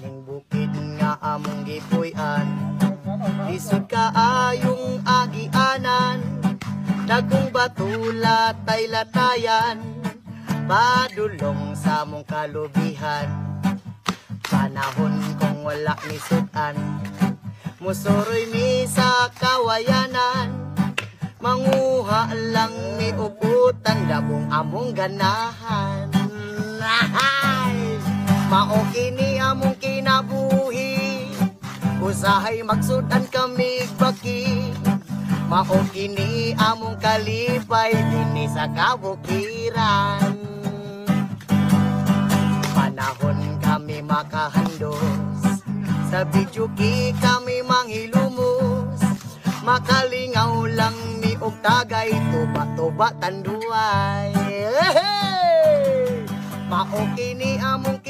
ning bukid nga among gipuy-an. Lisod kaayong agianan, dagkong batula tay latayan, padulong sa mong kalubihan. Panahon kong wala ni sudan, musuroy mi sa kawayanan, manguha lang mi uputan, dabong among ganahan. Mao kini among kinabuhi, usahay magsudan kami baki. Mao kini among kalipay dinhi sa kabukiran. Panahon kami makahandos, sa bidyuki kami manghilumos, makalingaw lang mi og tagay, tuba-tuba tanduay. Mao kini among